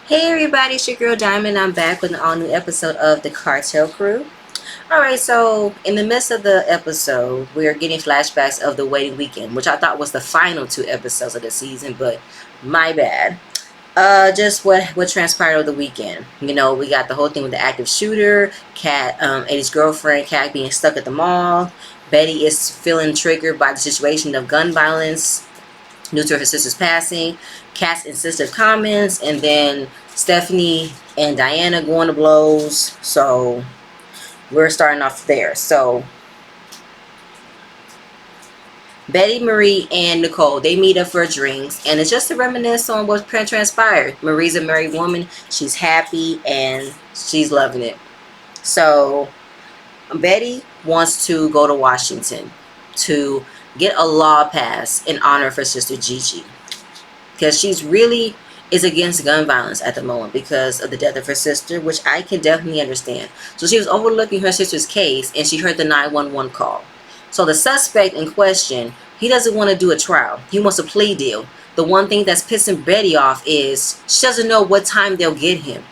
Hey everybody, it's your girl Diamond. I'm back with an all new episode of the Cartel Crew. Alright, so in the midst of the episode, we're getting flashbacks of the wedding weekend, which I thought was the final two episodes of the season, but my bad. Just what transpired over the weekend. You know, we got the whole thing with the active shooter, Kat, Eddie's girlfriend, Kat being stuck at the mall. Betty is feeling triggered by the situation of gun violence due to her sister's passing. Kat's insistent comments, and then Stephanie and Diana going to blows. So we're starting off there. So Betty, Marie, and Nicole, they meet up for drinks, and it's just to reminisce on what transpired. Marie's a married woman. She's happy, and she's loving it. So Betty wants to go to Washington to get a law passed in honor of her sister Gigi, because she's really is against gun violence at the moment because of the death of her sister, which I can definitely understand. So she was overlooking her sister's case, and she heard the 911 call. So the suspect in question, he doesn't want to do a trial. He wants a plea deal. The one thing that's pissing Betty off is she doesn't know what time they'll get him.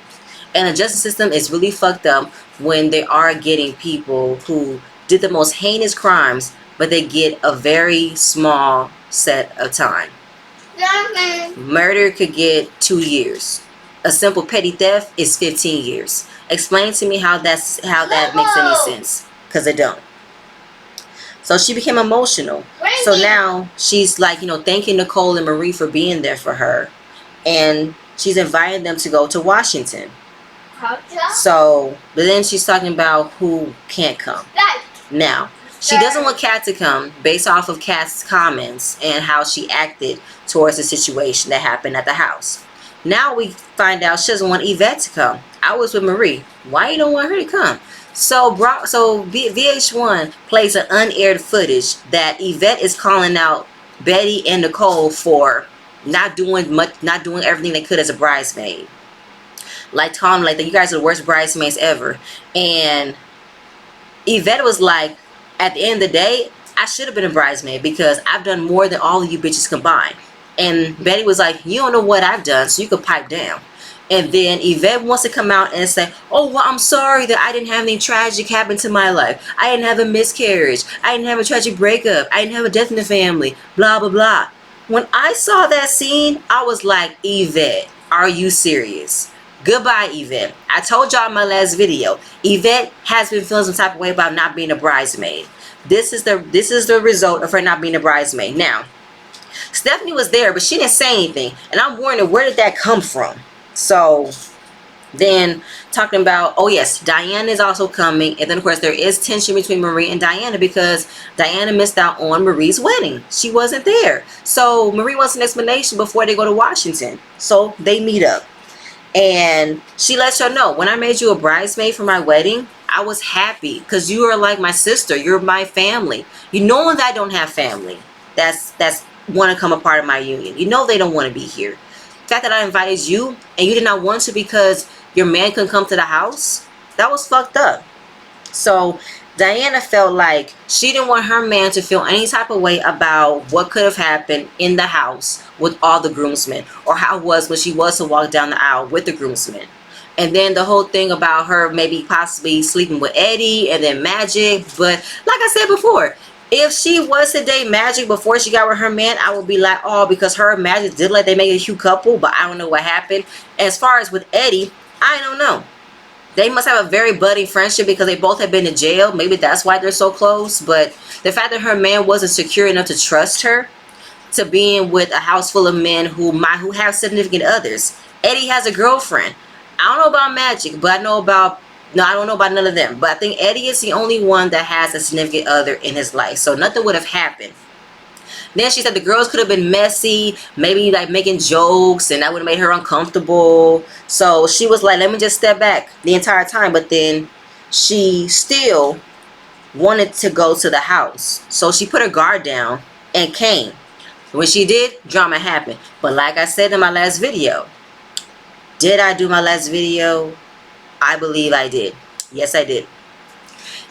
And the justice system is really fucked up when they are getting people who did the most heinous crimes, but they get a very small set of time. Murder could get 2 years. A simple petty theft is 15 years. Explain to me how that makes any sense, because it don't. So she became emotional. So now she's like, thanking Nicole and Marie for being there for her, and she's inviting them to go to Washington. So, but then she's talking about who can't come. Now, she doesn't want Kat to come based off of Kat's comments and how she acted towards the situation that happened at the house. Now we find out she doesn't want Yvette to come. I was with Marie. Why you don't want her to come? So VH1 plays an unaired footage that Yvette is calling out Betty and Nicole for not doing everything they could as a bridesmaid. Like Tom, like, you guys are the worst bridesmaids ever. And Yvette was like, at the end of the day, I should have been a bridesmaid because I've done more than all of you bitches combined. And Betty was like, you don't know what I've done, so you can pipe down. And then Yvette wants to come out and say, oh, well, I'm sorry that I didn't have any tragic happen to my life. I didn't have a miscarriage. I didn't have a tragic breakup. I didn't have a death in the family. Blah, blah, blah. When I saw that scene, I was like, Yvette, are you serious? Goodbye, Yvette. I told y'all in my last video, Yvette has been feeling some type of way about not being a bridesmaid. This is the result of her not being a bridesmaid. Now, Stephanie was there, but she didn't say anything. And I'm wondering, where did that come from? So then talking about, oh yes, Diana is also coming. And then of course there is tension between Marie and Diana because Diana missed out on Marie's wedding. She wasn't there. So Marie wants an explanation before they go to Washington. So they meet up. And she lets her know, when I made you a bridesmaid for my wedding, I was happy because you are like my sister. You're my family. You know that I don't have family that's want to come a part of my union. You know they don't want to be here. The fact that I invited you and you did not want to because your man couldn't come to the house, that was fucked up. So Diana felt like she didn't want her man to feel any type of way about what could have happened in the house with all the groomsmen, or how it was when she was to walk down the aisle with the groomsmen. And then the whole thing about her maybe possibly sleeping with Eddie and then Magic. But like I said before, if she was to date Magic before she got with her man, I would be like, oh, because her and Magic did like they make a cute couple, but I don't know what happened. As far as with Eddie, I don't know. They must have a very budding friendship because they both have been to jail. Maybe that's why they're so close. But the fact that her man wasn't secure enough to trust her to being with a house full of men who have significant others. Eddie has a girlfriend. I don't know about Magic, but I don't know about none of them. But I think Eddie is the only one that has a significant other in his life. So nothing would have happened. Then she said the girls could have been messy, maybe like making jokes, and that would have made her uncomfortable. So she was like, let me just step back the entire time. But then she still wanted to go to the house. So she put her guard down and came. When she did, drama happened. But like I said in my last video, did I do my last video? I believe I did. Yes, I did.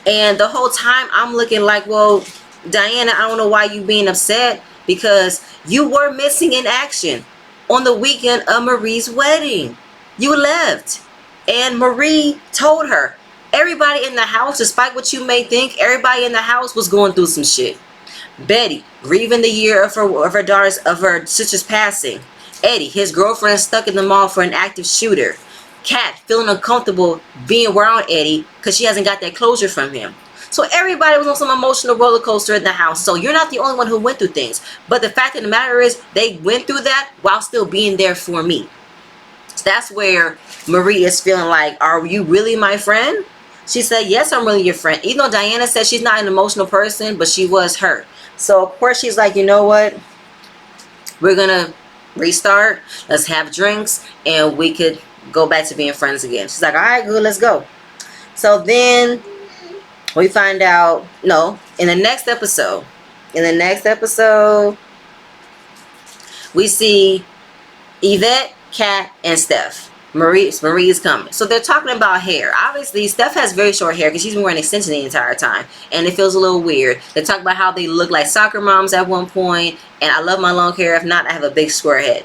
And the whole time I'm looking like, well, Diana, I don't know why you being upset, because you were missing in action on the weekend of Marie's wedding. You left. And Marie told her, everybody in the house, despite what you may think, everybody in the house was going through some shit. Betty, grieving the year of her sister's passing. Eddie, his girlfriend stuck in the mall for an active shooter. Kat, feeling uncomfortable being around Eddie because she hasn't got that closure from him. So everybody was on some emotional roller coaster in the house. So you're not the only one who went through things. But the fact of the matter is, they went through that while still being there for me. So that's where Marie is feeling like, are you really my friend? She said, yes, I'm really your friend. Even though Diana said she's not an emotional person, but she was hurt. So of course she's like, you know what? We're going to restart. Let's have drinks and we could go back to being friends again. She's like, all right, good, let's go. So then we find out, no, in the next episode, we see Yvette, Kat, and Steph. Marie is coming. So they're talking about hair. Obviously, Steph has very short hair because she's been wearing extensions the entire time. And it feels a little weird. They talk about how they look like soccer moms at one point. And I love my long hair. If not, I have a big square head.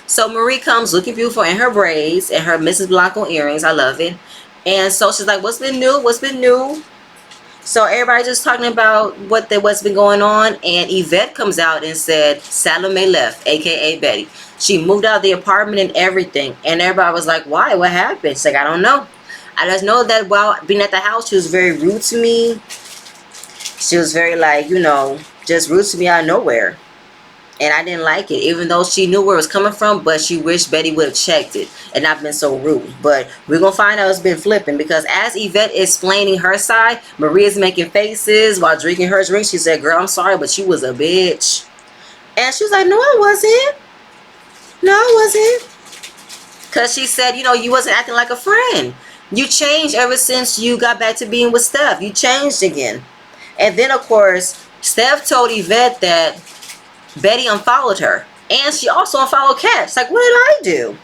So Marie comes looking beautiful in her braids and her Mrs. Blanco earrings. I love it. And so she's like, what's been new? What's been new? So everybody's just talking about what's been going on. And Yvette comes out and said, Salome left, a.k.a. Betty. She moved out of the apartment and everything. And everybody was like, why? What happened? She's like, I don't know. I just know that while being at the house, she was very rude to me. She was very like, just rude to me out of nowhere. And I didn't like it, even though she knew where it was coming from, but she wished Betty would have checked it and not been so rude. But we're going to find out it's been flipping, because as Yvette is explaining her side, Maria's making faces while drinking her drink. She said, girl, I'm sorry, but you was a bitch. And she was like, no, I wasn't. No, I wasn't. Because she said, you wasn't acting like a friend. You changed ever since you got back to being with Steph. You changed again. And then, of course, Steph told Yvette that Betty unfollowed her. And she also unfollowed Kat. It's like, what did I do?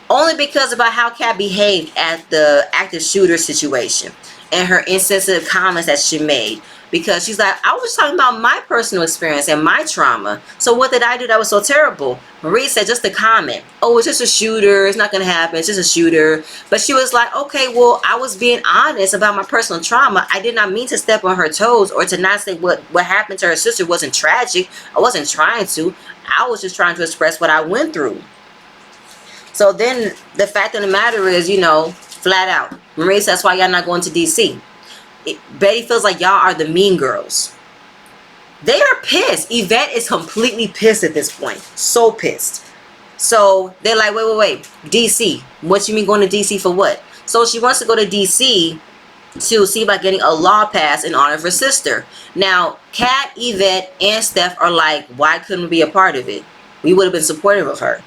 Only because about how Kat behaved at the active shooter situation and her insensitive comments that she made. Because she's like, I was talking about my personal experience and my trauma. So what did I do that was so terrible? Marie said just a comment. Oh, it's just a shooter. It's not going to happen. It's just a shooter. But she was like, okay, well, I was being honest about my personal trauma. I did not mean to step on her toes or to not say what happened to her sister wasn't tragic. I wasn't trying to. I was just trying to express what I went through. So then the fact of the matter is, flat out, Marie says, that's why y'all not going to D.C. Betty feels like y'all are the mean girls. They are pissed. Yvette is completely pissed at this point. So pissed. So they're like, wait. DC. What you mean going to DC for what? So she wants to go to DC to see about getting a law passed in honor of her sister. Now, Kat, Yvette, and Steph are like, why couldn't we be a part of it? We would have been supportive of her.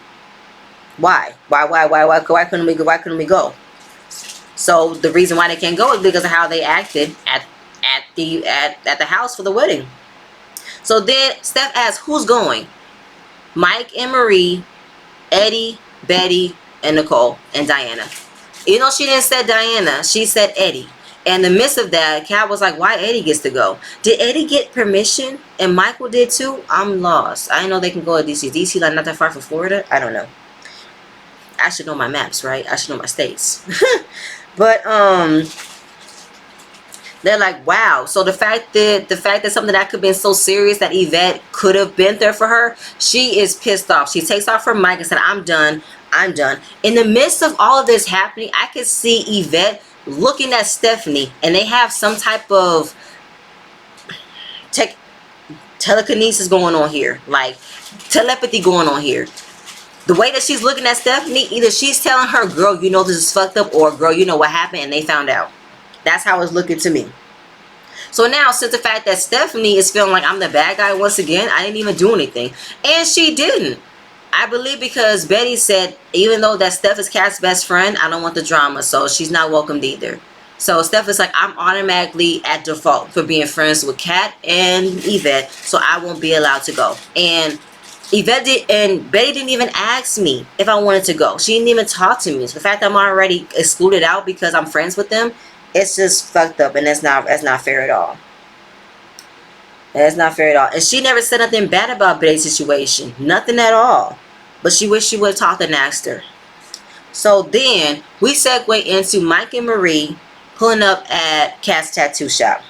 Why? Why couldn't we go? So the reason why they can't go is because of how they acted at the house for the wedding. So then Steph asks, who's going? Mike and Marie, Eddie, Betty, and Nicole, and Diana. You know, she didn't say Diana. She said Eddie. And in the midst of that, Kat was like, why Eddie gets to go? Did Eddie get permission? And Michael did too? I'm lost. I know they can go to DC. DC like not that far from Florida? I don't know. I should know my maps, right? I should know my states. But they're like, wow. So the fact that something that could have been so serious that Yvette could have been there for her, she is pissed off. She takes off her mic and said, I'm done. In the midst of all of this happening, I could see Yvette looking at Stephanie, and they have some type of telekinesis going on here, like telepathy going on here. The way that she's looking at Stephanie, either she's telling her, girl, this is fucked up, or girl, you know what happened and they found out. That's how it's looking to me. So now, since the fact that Stephanie is feeling like I'm the bad guy once again, I didn't even do anything. And she didn't. I believe because Betty said, even though that Steph is Kat's best friend, I don't want the drama, so she's not welcomed either. So Steph is like, I'm automatically at default for being friends with Kat and Yvette, so I won't be allowed to go. And Betty didn't even ask me if I wanted to go. She didn't even talk to me. So the fact that I'm already excluded out because I'm friends with them, it's just fucked up, and that's not fair at all. That's not fair at all. And she never said nothing bad about Betty's situation. Nothing at all. But she wished she would have talked and asked her. So then we segue into Mike and Marie pulling up at Cat's tattoo shop.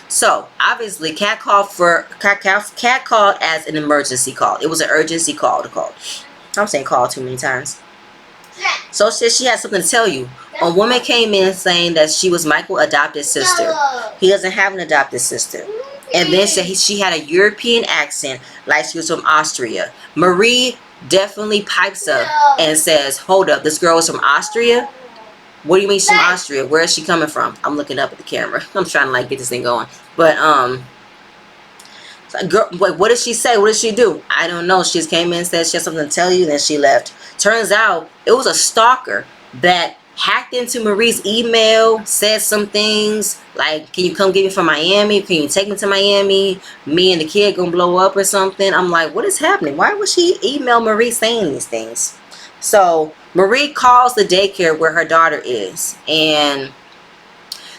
So obviously, Cat called as an emergency call. It was an urgency call to call. I'm saying call too many times. So she had something to tell you. A woman came in saying that she was Michael's adopted sister. He doesn't have an adopted sister. And then she had a European accent, like she was from Austria. Marie definitely pipes up and says, "Hold up, this girl is from Austria? What do you mean she's from Austria? Where is she coming from?" I'm looking up at the camera. I'm trying to like get this thing going. But girl, what did she say? What did she do? I don't know. She just came in and said she had something to tell you, then she left. Turns out it was a stalker that hacked into Marie's email, said some things like, "Can you come get me from Miami? Can you take me to Miami? Me and the kid gonna blow up or something." I'm like, what is happening? Why would she email Marie saying these things? So Marie calls the daycare where her daughter is, and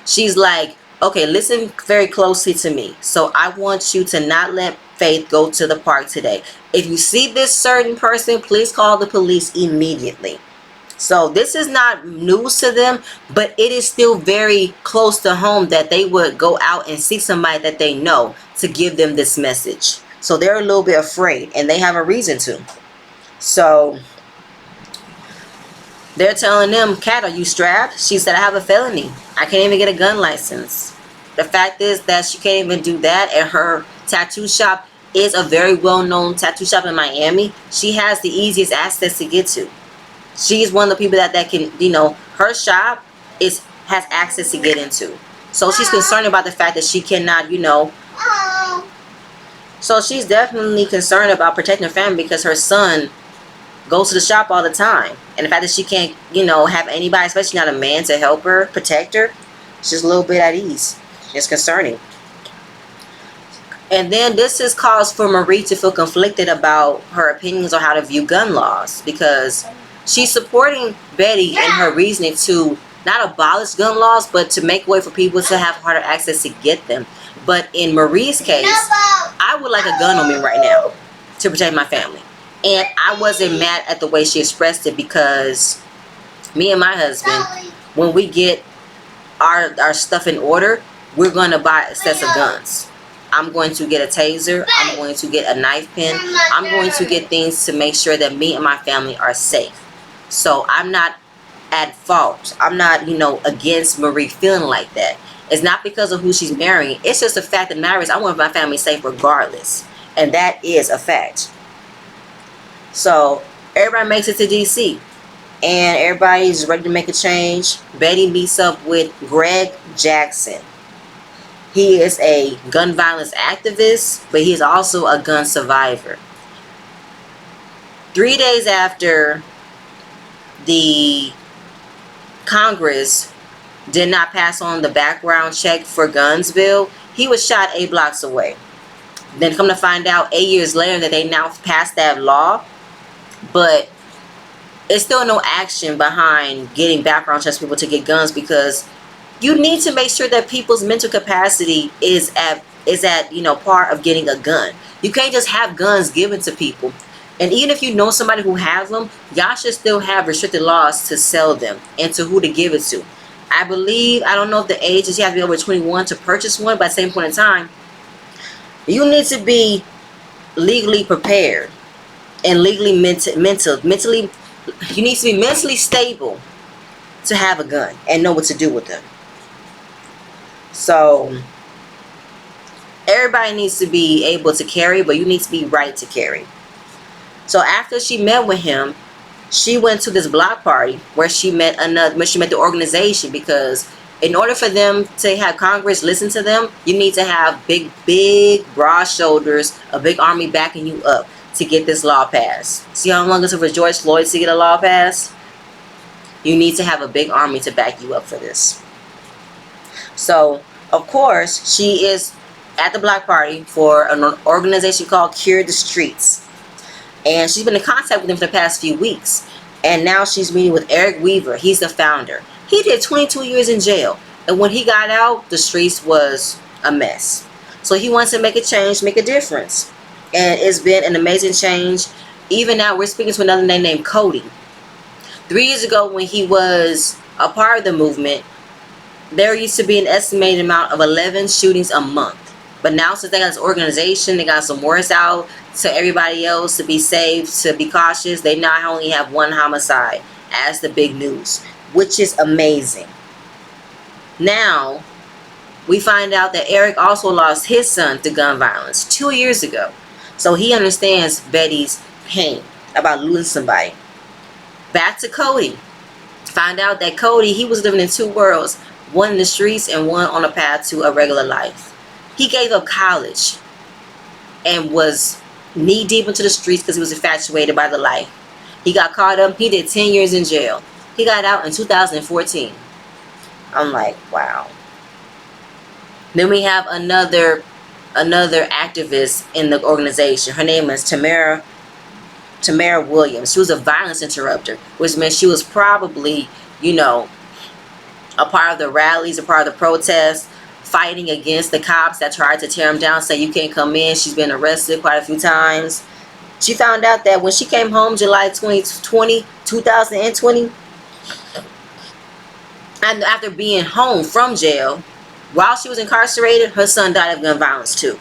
she's like, "Okay, listen very closely to me. So I want you to not let Faith go to the park today. If you see this certain person, please call the police immediately." So this is not news to them, but it is still very close to home that they would go out and see somebody that they know to give them this message. So they're a little bit afraid, and they have a reason to. So they're telling them, "Cat, are you strapped?" She said, "I have a felony. I can't even get a gun license." The fact is that she can't even do that, and her tattoo shop is a very well-known tattoo shop in Miami. She has the easiest access to get to. She's one of the people that can, her shop has access to get into. So she's concerned about the fact that she cannot, So she's definitely concerned about protecting her family because her son goes to the shop all the time. And the fact that she can't, have anybody, especially not a man, to help her, protect her, she's a little bit at ease. It's concerning. And then this is cause for Marie to feel conflicted about her opinions on how to view gun laws, because she's supporting Betty in her reasoning to not abolish gun laws, but to make way for people to have harder access to get them. But in Marie's case, I would like a gun on me right now to protect my family. And I wasn't mad at the way she expressed it, because me and my husband, when we get our stuff in order, we're going to buy sets of guns. I'm going to get a taser. I'm going to get a knife pin. I'm going to get things to make sure that me and my family are safe. So I'm not at fault. I'm not, against Marie feeling like that. It's not because of who she's marrying. It's just the fact that marriage, I want my family safe regardless. And that is a fact. So everybody makes it to DC. And everybody's ready to make a change. Betty meets up with Greg Jackson. He is a gun violence activist, but he is also a gun survivor. 3 days after the Congress did not pass on the background check for guns bill, he was shot 8 blocks away. Then come to find out 8 years later that they now passed that law, but it's still no action behind getting background checks for people to get guns, because you need to make sure that people's mental capacity is at part of getting a gun. You can't just have guns given to people. And even if you know somebody who has them, y'all should still have restricted laws to sell them and to who to give it to. I don't know if the age is you have to be over 21 to purchase one, but at the same point in time, you need to be legally prepared and legally mentally, you need to be mentally stable to have a gun and know what to do with them. So everybody needs to be able to carry, but you need to be right to carry. So after she met with him, she went to this block party where she met the organization, because in order for them to have Congress listen to them, you need to have big broad shoulders, a big army backing you up to get this law passed. See how long it took for George Floyd to get a law passed? You need to have a big army to back you up for this. So, of course, she is at the block party for an organization called Cure the Streets. And she's been in contact with them for the past few weeks. And now she's meeting with Eric Weaver. He's the founder. He did 22 years in jail. And when he got out, the streets was a mess. So he wants to make a change, make a difference. And it's been an amazing change. Even now, we're speaking to another name named Cody. 3 years ago, when he was a part of the movement, there used to be an estimated amount of 11 shootings a month. But now, since they got this organization, they got some words out to everybody else to be safe, to be cautious. They now only have one homicide as the big news, which is amazing. Now, we find out that Eric also lost his son to gun violence 2 years ago. So he understands Betty's pain about losing somebody. Back to Cody. Find out that Cody, he was living in two worlds, one in the streets and one on a path to a regular life. He gave up college and was knee deep into the streets because he was infatuated by the life. He got caught up. He did 10 years in jail. He got out in 2014. I'm like, wow. Then we have another activist in the organization. Her name is Tamara Williams. She was a violence interrupter, which meant she was probably, a part of the rallies, a part of the protests, fighting against the cops that tried to tear him down, say you can't come in. She's been arrested quite a few times. She found out that when she came home July 2020, and after being home from jail, while she was incarcerated, her son died of gun violence too.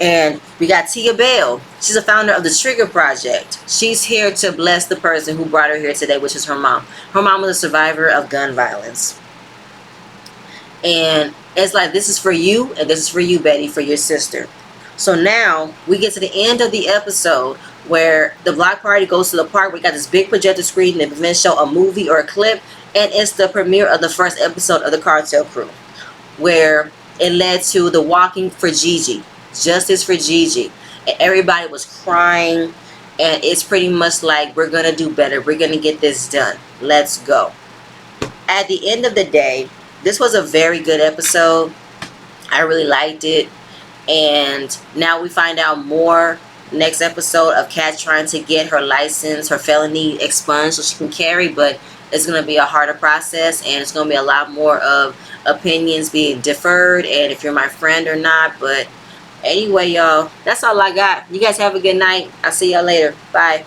And we got Tia Bell. She's a founder of the Trigger Project. She's here to bless the person who brought her here today, which is her mom. Her mom was a survivor of gun violence. And it's like, this is for you, and this is for you, Betty, for your sister. So now we get to the end of the episode where the block party goes to the park. We got this big projector screen and event show a movie or a clip, and it's the premiere of the first episode of the Cartel Crew, where it led to the walking for Gigi, justice for Gigi, and everybody was crying. And it's pretty much like, we're gonna do better, we're gonna get this done, let's go. At the end of the day, this was a very good episode. I really liked it. And now we find out more next episode of Kat trying to get her license, her felony expunged so she can carry, but it's going to be a harder process, and it's going to be a lot more of opinions being deferred, and if you're my friend or not. But anyway, y'all, that's all I got. You guys have a good night. I'll see y'all later. Bye.